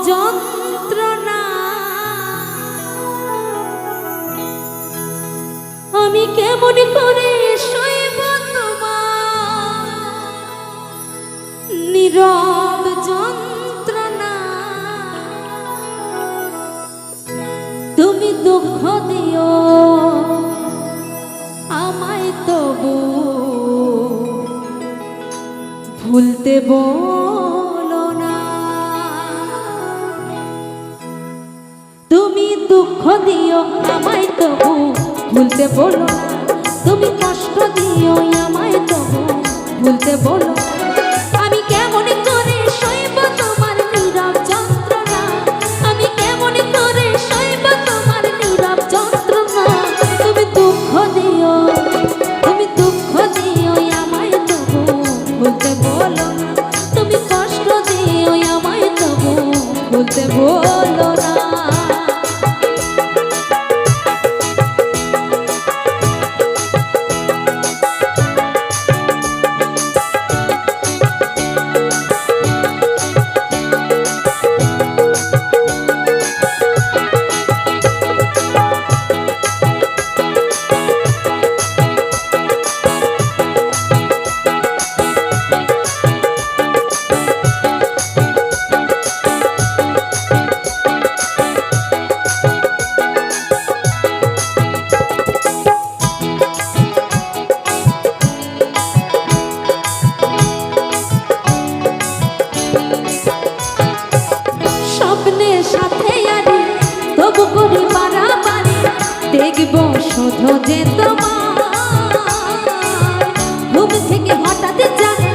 যন্ত্রণা আমি কেমন করে সইব তোমার নীরব যন্ত্রণা। তুমি দুঃখ দিও আমায় তবু ভুলতে বলো না। তুমি দুঃখ দিও আমায় তবু ভুলতে বলো না। তুমি কষ্ট দিও আমায় তবু ভুলতে বলো না। আমি কেমন করে সইব তোমার নীরব যন্ত্রণা। আমি কেমন করে সইব তোমার নীরব যন্ত্রণা। তুমি দুঃখ দিও আমায় তবু ভুলতে বলো না। তুমি কষ্ট দিও আমায় তবু ভুলতে বলো না। দেখব শুধু যে তোমার ঘুম থেকে হঠাৎ জাগে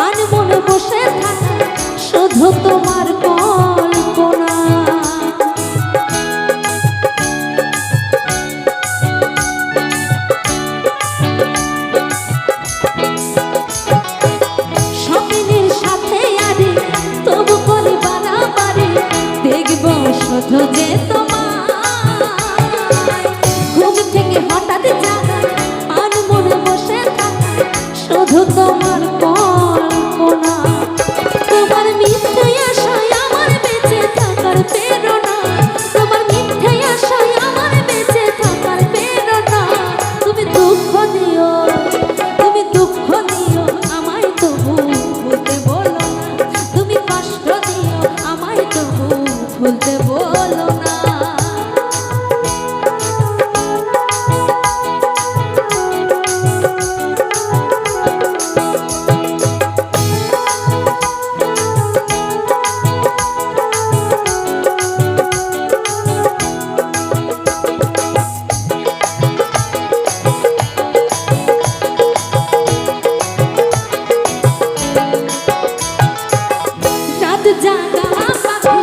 আর মনে বসে থাকে শুধু তোমার কল্পনা। স্বপ্নের সাথে আরে তবু বলি বাড়াবাড়ি দেখব শুধু যে তোমার হঠাৎ জাগা আর মনে বসে থাকা শুধু তোমার কল্পনা। তোমার মিথ্যে আশায় আমার বেঁচে থাকার প্রেরণা। তোমার মিথ্যে আশায় আমার বেঁচে থাকার প্রেরণা। তুমি দুঃখ দিও আমায় তবু ভুলতে বলো না। তুমি কষ্ট দিও আমায় তবু ভুলতে বলো না। জাগা পাখি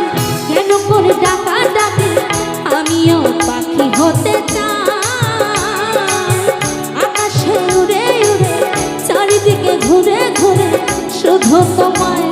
কেন করে ডাকা ডাকে আমিও পাখি হতে চাই। আকাশে উড়ে উড়ে চারিদিকে ঘুরে ঘুরে শুধু তোমায়